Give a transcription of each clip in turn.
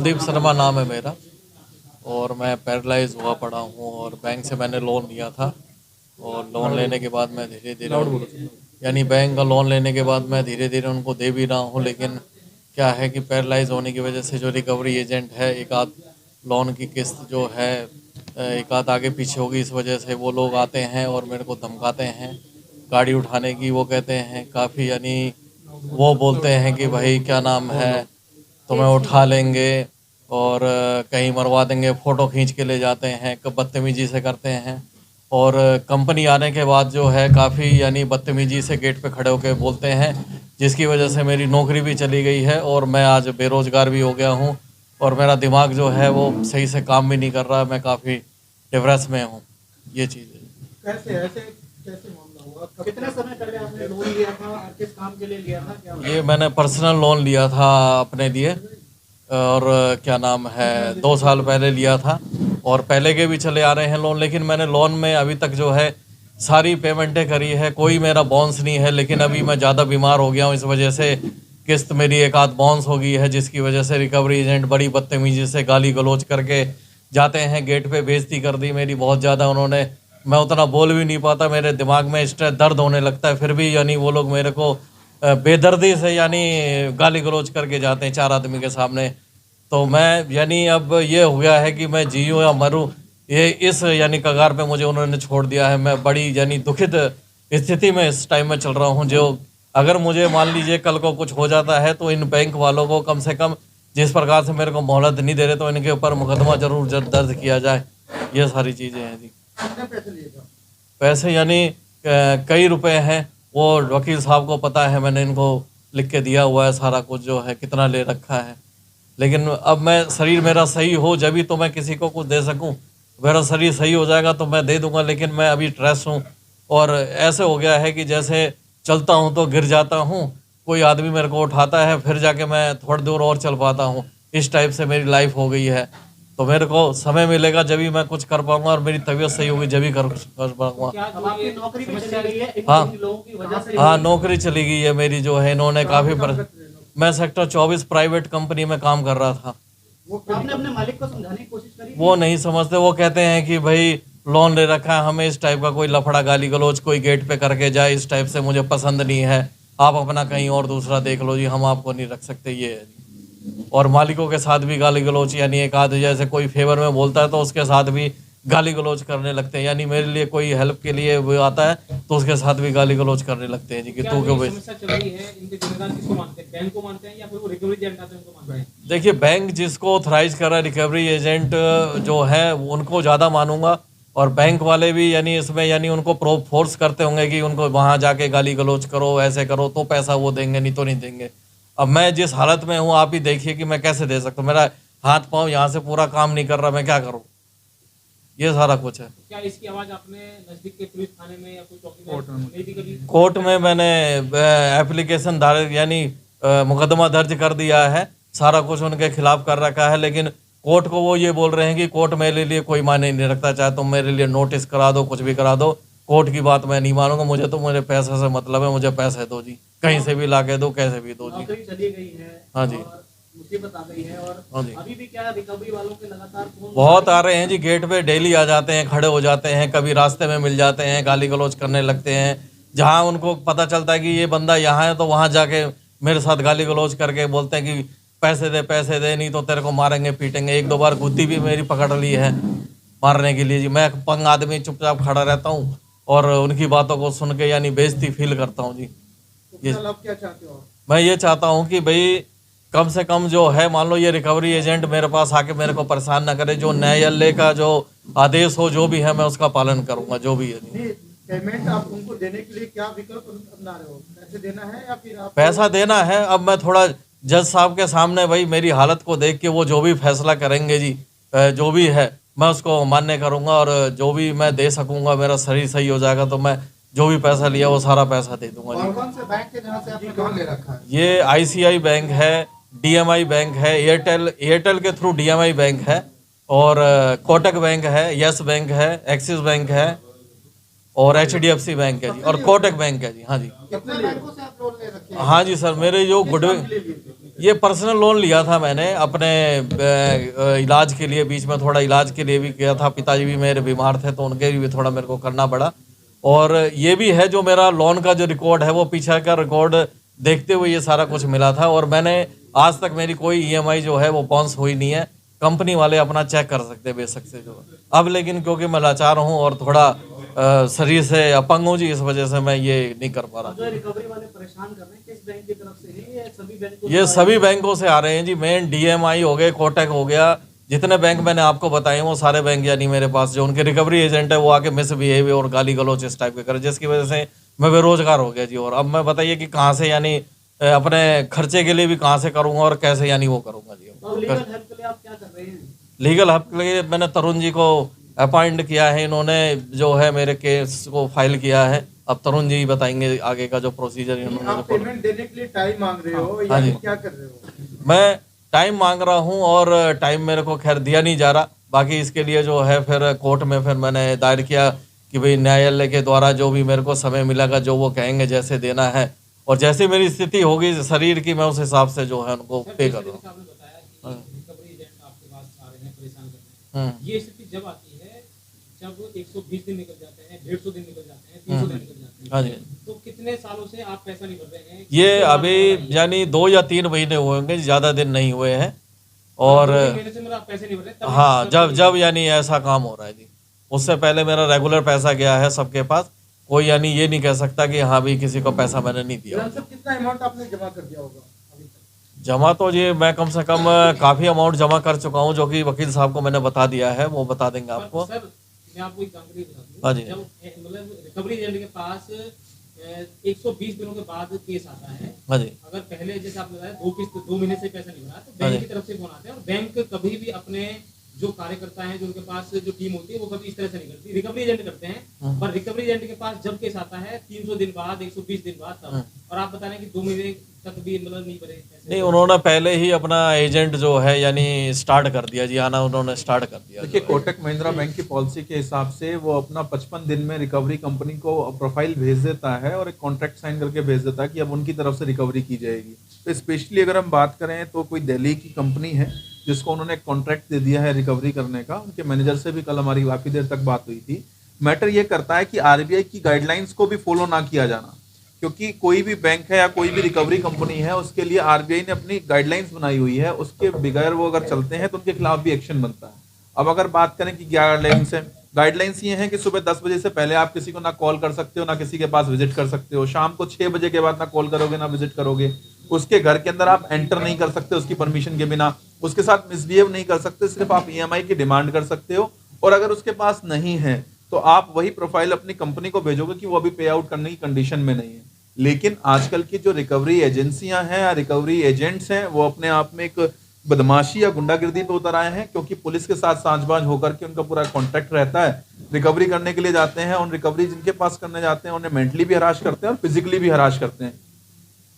कुलदीप शर्मा नाम है मेरा और मैं पैरालाइज हुआ पड़ा हूँ और बैंक से मैंने लोन लिया था और लोन लेने के बाद मैं धीरे धीरे यानी बैंक का लोन लेने के बाद मैं धीरे धीरे उनको दे भी रहा हूँ, लेकिन क्या है कि पैरालाइज होने की वजह से जो रिकवरी एजेंट है एक आध लोन की किस्त जो है एक आध आगे पीछे होगी, इस वजह से वो लोग आते हैं और मेरे को धमकाते हैं गाड़ी उठाने की। वो कहते हैं काफ़ी यानी वो बोलते हैं कि भाई क्या नाम है तुम्हें उठा लेंगे और कहीं मरवा देंगे, फ़ोटो खींच के ले जाते हैं, बदतमीजी से करते हैं। और कंपनी आने के बाद जो है काफ़ी यानी बदतमीजी से गेट पे खड़े होकर बोलते हैं, जिसकी वजह से मेरी नौकरी भी चली गई है और मैं आज बेरोज़गार भी हो गया हूँ और मेरा दिमाग जो है वो सही से काम भी नहीं कर रहा, मैं काफ़ी डिप्रेस में हूँ। ये चीज़ है। कैसे ऐसे कैसे मामला हुआ? कितने समय पहले आपने लोन लिया था और किस काम के लिए लिया था? क्या ये मैंने पर्सनल लोन लिया था अपने लिए और क्या नाम है 2 साल पहले लिया था और पहले के भी चले आ रहे हैं लोन, लेकिन मैंने लोन में अभी तक जो है सारी पेमेंटें करी है, कोई मेरा बाउंस नहीं है। लेकिन अभी मैं ज़्यादा बीमार हो गया हूँ, इस वजह से किस्त मेरी एक आध बाउंस हो गई है, जिसकी वजह से रिकवरी एजेंट बड़ी बदतमीजी से गाली गलौज करके जाते हैं। गेट पे बेइज्जती कर दी मेरी बहुत ज़्यादा उन्होंने, मैं उतना बोल भी नहीं पाता, मेरे दिमाग में स्ट्रेस दर्द होने लगता है, फिर भी यानी वो लोग मेरे को बेदर्दी से यानी गाली गलौज करके जाते हैं 4 आदमी के सामने। तो मैं यानी अब ये हो गया है कि मैं जीऊँ या मरूँ, ये इस यानी कगार पे मुझे उन्होंने छोड़ दिया है। मैं बड़ी यानी दुखित स्थिति में इस टाइम में चल रहा हूँ। जो अगर मुझे मान लीजिए कल को कुछ हो जाता है तो इन बैंक वालों को कम से कम जिस प्रकार से मेरे को मोहलत नहीं दे रहे तो इनके ऊपर मुकदमा जरूर दर्ज किया जाए। ये सारी चीज़ें हैं जी। कितने पैसे लिए थे? पैसे यानी कई रुपए हैं, वो वकील साहब को पता है, मैंने इनको लिख के दिया हुआ है सारा कुछ जो है कितना ले रखा है। लेकिन अब मैं शरीर मेरा सही हो जब भी तो मैं किसी को कुछ दे सकूं। मेरा शरीर सही हो जाएगा तो मैं दे दूंगा, लेकिन मैं अभी स्ट्रेस हूं और ऐसे हो गया है कि जैसे चलता हूं तो गिर जाता हूं, कोई आदमी मेरे को उठाता है फिर जाके मैं थोड़ी दूर और चल पाता हूं। इस टाइप से मेरी लाइफ हो गई है। तो मेरे को समय मिलेगा जब भी मैं कुछ कर पाऊंगा और मेरी तबीयत सही होगी जब भी कर पाऊंगा। अब आपकी नौकरी भी चली गई है हाँ इन लोगों की वजह से? हाँ, नौकरी चली गई है मेरी जो है, इन्होंने काफ़ी मैं सेक्टर 24 प्राइवेट कंपनी में काम कर रहा था। आपने अपने मालिक को समझाने की कोशिश करी? वो नहीं समझते, वो कहते हैं कि भाई लोन ले रखा है, हमें इस टाइप का कोई लफड़ा गाली गलौज कोई गेट पे करके जाए इस टाइप से मुझे पसंद नहीं है, आप अपना कहीं और दूसरा देख लो जी, हम आपको नहीं रख सकते। ये है जी। और मालिकों के साथ भी गाली गलौज, यानी एक आध जैसे कोई फेवर में बोलता है तो उसके साथ भी गाली गलौज करने लगते हैं। यानी मेरे लिए कोई हेल्प के लिए वो आता है तो उसके साथ भी गाली गलौज करने लगते हैं जी कि तू क्यों। समस्या चल रही है, इनके जिम्मेदार किसको मानते हैं? बैंक को मानते हैं या फिर वो रिकवरी एजेंट आते हैं उनको मानते हैं? देखिए, बैंक जिसको ऑथराइज कर रहा है रिकवरी एजेंट जो है उनको ज़्यादा मानूंगा, और बैंक वाले भी यानी इसमें यानी उनको प्रो फोर्स करते होंगे कि उनको वहाँ जाके गाली गलौज करो, ऐसे करो तो पैसा वो देंगे, नहीं तो नहीं देंगे। अब मैं जिस हालत में हूँ आप ही देखिए कि मैं कैसे दे सकता हूँ, मेरा हाथ पाँव यहाँ से पूरा काम नहीं कर रहा, मैं क्या करूँ, ये सारा कुछ है। क्या इसकी आवाज आपने नजदीक के पुलिस थाने में या कोई चौकी में नहीं दी कभी? कोर्ट में मैंने एप्लीकेशन दायर यानी मुकदमा दर्ज कर दिया है, सारा कुछ उनके खिलाफ कर रखा है, लेकिन कोर्ट को वो ये बोल रहे हैं कि कोर्ट मेरे लिए कोई मायने नहीं रखता, चाहे तुम मेरे लिए नोटिस करा दो, कुछ भी करा दो, कोर्ट की बात मैं नहीं मानूंगा, मुझे तो मेरे पैसे से मतलब है, मुझे पैसे दो जी, कहीं से भी ला के दो, कैसे भी दो जी। नौकरी चली गई है। हाँ जी। और मुसीबत आ गई है और हाँ जी। अभी भी क्या रिकवरी वालों के लगातार फोन बहुत आ रहे हैं जी, गेट पे डेली आ जाते हैं, खड़े हो जाते हैं, कभी रास्ते में मिल जाते हैं, गाली गलौज करने लगते हैं। जहाँ उनको पता चलता है कि ये बंदा यहाँ है तो वहाँ जाके मेरे साथ गाली गलौज करके बोलते हैं कि पैसे दे नहीं तो तेरे को मारेंगे पीटेंगे। 1-2 बार गुद्दी भी मेरी पकड़ ली है मारने के लिए जी। मैं पंग आदमी चुपचाप खड़ा रहता हूँ और उनकी बातों को सुन के यानी बेइज्जती फील करता हूँ जी। तो फिलहाल आप क्या चाहते हो? मैं ये चाहता हूँ कि भाई कम से कम जो है, मान लो ये रिकवरी एजेंट मेरे पास आके मेरे को परेशान ना करे, जो न्यायालय का जो आदेश हो जो भी है मैं उसका पालन करूँगा, जो भी है। नहीं, पेमेंट आप उनको देने के लिए क्या विकल्प अपना रहे हो? पैसे देना है या फिर आप पैसा देना है। अब मैं थोड़ा जज साहब के सामने भाई मेरी हालत को देख के वो जो भी फैसला करेंगे जी, जो भी है मैं उसको मान्य करूँगा, और जो भी मैं दे सकूँगा, मेरा शरीर सही हो जाएगा तो मैं जो भी पैसा लिया वो सारा पैसा दे दूंगा जी। कौन से बैंक के जहाँ से आपने लोन ले रखा है? ये ICI बैंक है, DMI बैंक है, एयरटेल के थ्रू DMI बैंक है, और कोटक बैंक है, यस बैंक है, एक्सिस बैंक है, और HDFC बैंक है जी, और कोटक बैंक है जी। हाँ जी। कितने बैंकों से आप लोन ले रखे हैं? हाँ जी सर, मेरे जो किस गुडविल काम के लिए लिए थे? ये पर्सनल लोन लिया था मैंने अपने इलाज के लिए, बीच में थोड़ा इलाज के लिए भी किया था, पिताजी भी मेरे बीमार थे तो उनके लिए भी थोड़ा मेरे को करना पड़ा। और ये भी है जो मेरा लोन का जो रिकॉर्ड है वो पीछे का रिकॉर्ड देखते हुए ये सारा कुछ मिला था। और मैंने आज तक मेरी कोई ईएमआई जो है वो बाउंस हुई नहीं है। कंपनी वाले अपना चेक कर सकते हैं बेशक से जो अब, लेकिन क्योंकि मैं लाचार हूँ और थोड़ा शरीर से अपंग हूँ जी, इस वजह से मैं ये नहीं कर पा रहा। जो रिकवरी वाले परेशान कर रहे हैं किस बैंक की तरफ से है, ये सभी बैंकों ये सभी बैंकों से आ रहे हैं जी। मेन डीएमआई हो गए, कोटक हो गया, जितने बैंक मैंने आपको बताए वो सारे बैंक यानी मेरे पास जो उनके रिकवरी एजेंट है वो आके मिसबिहेव और गाली गलौच इस टाइप के करे, जिसकी वजह से मैं बेरोजगार हो गया जी। और अब मैं बताइए कि कहाँ से यानी अपने खर्चे के लिए भी कहाँ से करूँगा और कैसे यानी वो करूँगा जी। और लीगल हेल्प के लिए आप क्या कर रहे हैं? लीगल हेल्प के लिए मैंने तरुण जी को अपॉइंट किया है, इन्होंने जो है मेरे केस को फाइल किया है। अब तरुण जी बताएंगे आगे का जो प्रोसीजर इन्होंने आप पेमेंट देने के लिए टाइम मांग रहे हो हाँ या जी। क्या कर रहे हो? मैं टाइम मांग रहा हूं और टाइम मेरे को खैर दिया नहीं जा रहा। बाकी इसके लिए जो है फिर कोर्ट में फिर मैंने दायर किया कि भाई न्यायालय के द्वारा जो भी मेरे को समय मिलेगा, जो वो कहेंगे जैसे देना है और जैसे मेरी स्थिति होगी शरीर की, मैं उस हिसाब से जो है उनको पे कर रहा आपने बताया कि रिकवरी एजेंट आपके पास आ रहे हैं, परेशान कर रहे हैं। हूँ। ये स्थिति जब आती है जब 120 दिन निकल जाते हैं, 150 दिन निकल जाते हैं, 300 दिन निकल जाते हैं, हाँ जी। तो कितने सालों से आप पैसा नहीं भर रहे हैं? ये अभी यानी 2 या 3 महीने हुए होंगे, ज़्यादा दिन नहीं हुए हैं। और 2 महीने से मतलब आप पैसे नहीं भर रहे, तब हाँ, जब यानी ऐसा काम हो रहा है जी। उससे पहले मेरा रेगुलर पैसा गया है सबके पास। कोई यानी ये नहीं कह सकता कि हाँ भी किसी को पैसा मैंने नहीं दिया। हिरान साहब, कितना अमाउंट आपने जमा कर दिया होगा अभी तक? जमा तो ये मैं कम से कम काफ़ी अमाउंट जमा कर चुका हूँ, जो कि वकील साहब को मैंने बता दिया है, वो बता देंगे आपको। सर मैं आपको एक जानकारी बता दूं, हाँ जी। जब मतलब रिकवरी एजेंट के पास 120 दिनों के बाद केस आता है, हाँ जी। अगर पहले जैसे आपने बताया 2 महीने से पैसा नहीं भरा तो हाँ बैंक जी। की तरफ से फोन आते हैं और बैंक कभी भी अपने जो कार्यकर्ता हैं, जो उनके पास जो टीम होती है, वो कभी इस तरह से नहीं करती। रिकवरी एजेंट करते हैं, पर रिकवरी एजेंट के पास जब केस आता है 300 दिन बाद, 120 दिन बाद तब, और आप बता रहे हैं कि 2 महीने तक भी मतलब नहीं भरे पैसे। नहीं, उन्होंने पहले ही अपना एजेंट जो है यानी स्टार्ट कर दिया जी, आना उन्होंने स्टार्ट कर दिया। देखिए, कोटक महिंद्रा बैंक की पॉलिसी के हिसाब से वो अपना 55 दिन में रिकवरी कंपनी को प्रोफाइल भेज देता है और एक कॉन्ट्रैक्ट साइन करके भेज देता है कि अब उनकी तरफ से रिकवरी की जाएगी। तो स्पेशली अगर हम बात करें तो कोई दिल्ली की कंपनी है जिसको उन्होंने एक कॉन्ट्रैक्ट दे दिया है रिकवरी करने का। उनके मैनेजर से भी कल हमारी काफ़ी देर तक बात हुई थी। मैटर ये करता है कि आरबीआई की गाइडलाइंस को भी फॉलो ना किया जाना, क्योंकि कोई भी बैंक है या कोई भी रिकवरी कंपनी है उसके लिए आरबीआई ने अपनी गाइडलाइंस बनाई हुई है, उसके बगैर वो अगर चलते हैं तो उनके खिलाफ भी एक्शन बनता है। अब अगर बात करें कि क्या गाइडलाइंस है, गाइडलाइंस ये है कि सुबह 10 बजे से पहले आप किसी को ना कॉल कर सकते हो, ना किसी के पास विजिट कर सकते हो। शाम को 6 बजे के बाद ना कॉल करोगे ना विजिट करोगे। उसके घर के अंदर आप एंटर नहीं कर सकते उसकी परमिशन के बिना। उसके साथ मिसबिहेव नहीं कर सकते, सिर्फ आप ईएमआई की डिमांड कर सकते हो। और अगर उसके पास नहीं है तो आप वही प्रोफाइल अपनी कंपनी को भेजोगे कि वो अभी पे आउट करने की कंडीशन में नहीं है। लेकिन आजकल की जो रिकवरी एजेंसियां हैं या रिकवरी एजेंट्स हैं वो अपने आप में एक बदमाशी या गुंडागिर्दी पे उतर आए हैं, क्योंकि पुलिस के साथ सांझबाज होकर के उनका पूरा कॉन्ट्रैक्ट रहता है। रिकवरी करने के लिए जाते हैं, उन रिकवरी जिनके पास करने जाते हैं उन्हें मेंटली भी हराश करते हैं और फिजिकली भी हराश करते हैं।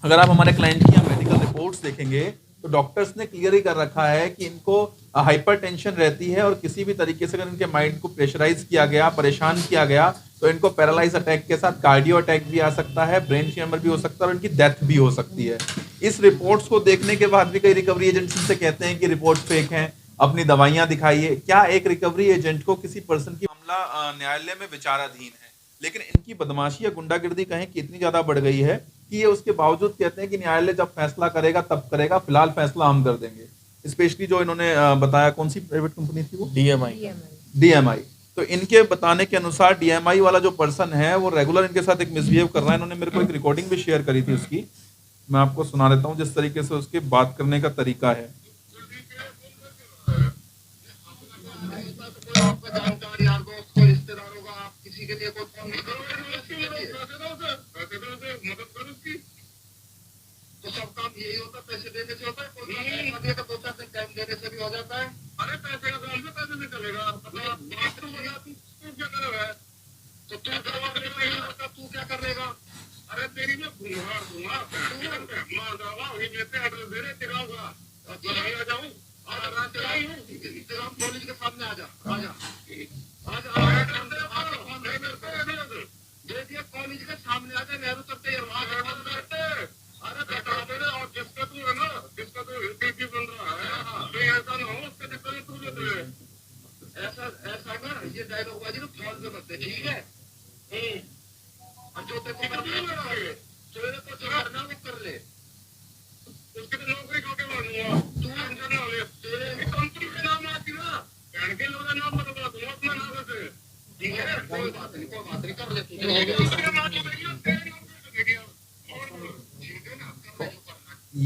अगर आप हमारे क्लाइंट की मेडिकल रिपोर्ट्स देखेंगे तो डॉक्टर्स ने क्लियर ही कर रखा है कि इनको हाइपरटेंशन रहती है और किसी भी तरीके से अगर इनके माइंड को प्रेशराइज किया गया, परेशान किया गया, तो इनको पैरालाइज अटैक के साथ कार्डियो अटैक भी आ सकता है, ब्रेन ट्यूमर भी हो सकता है और इनकी डेथ भी हो सकती है। इस रिपोर्ट्स को देखने के बाद भी कई रिकवरी एजेंट्स से कहते हैं कि रिपोर्ट फेक हैं, अपनी दवाइयां दिखाइए। क्या एक रिकवरी एजेंट को किसी पर्सन की मामला न्यायालय में विचाराधीन है, लेकिन इनकी बदमाशी या गुंडागिर्दी कहें कि इतनी ज्यादा बढ़ गई है कि ये उसके बावजूद कहते हैं कि न्यायालय जब फैसला करेगा तब करेगा, फिलहाल फैसला हम कर देंगे। स्पेशली जो इन्होंने बताया, कौन सी प्राइवेट कंपनी थी वो? डीएमआई। तो इनके बताने के अनुसार डीएमआई वाला जो पर्सन है वो रेगुलर इनके साथ एक मिसबिहेव कर रहा है। इन्होंने मेरे को एक रिकॉर्डिंग भी शेयर करी थी उसकी, मैं आपको सुना देता हूँ जिस तरीके से उसके बात करने का तरीका है। तो सब काम यही होता है, पैसे देने से होता है, कोई काम नहीं, 2-4 दिन टाइम देने से भी हो जाता है। अरे पैसे का काम से पैसे से चलेगा, तू क्या कर रहा है? तो तू करवा के नहीं होता, तू क्या करेगा? अरे तेरी मैं घुमा मार डाला, वही मेरे एड्रेस दे रहे टिकाऊंगा, आ जाऊँ और कॉलेज के सामने आ जा कॉलेज के सामने आ जा, नेहरू तक। अरे बेटा, और जिसका तू है ना, जिसका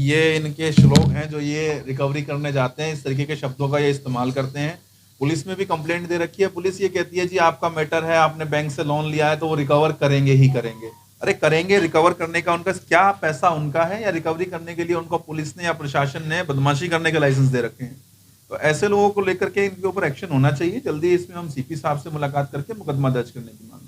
ये इनके श्लोक हैं जो ये रिकवरी करने जाते हैं, इस तरीके के शब्दों का ये इस्तेमाल करते हैं। पुलिस में भी कंप्लेंट दे रखी है, पुलिस ये कहती है जी आपका मैटर है, आपने बैंक से लोन लिया है तो वो रिकवर करेंगे ही करेंगे। अरे करेंगे, रिकवर करने का उनका क्या पैसा उनका है, या रिकवरी करने के लिए उनको पुलिस ने या प्रशासन ने बदमाशी करने के लाइसेंस दे रखे हैं? तो ऐसे लोगों को लेकर के इनके ऊपर एक्शन होना चाहिए। जल्दी इसमें हम सीपी साहब से मुलाकात करके मुकदमा दर्ज करने की मांग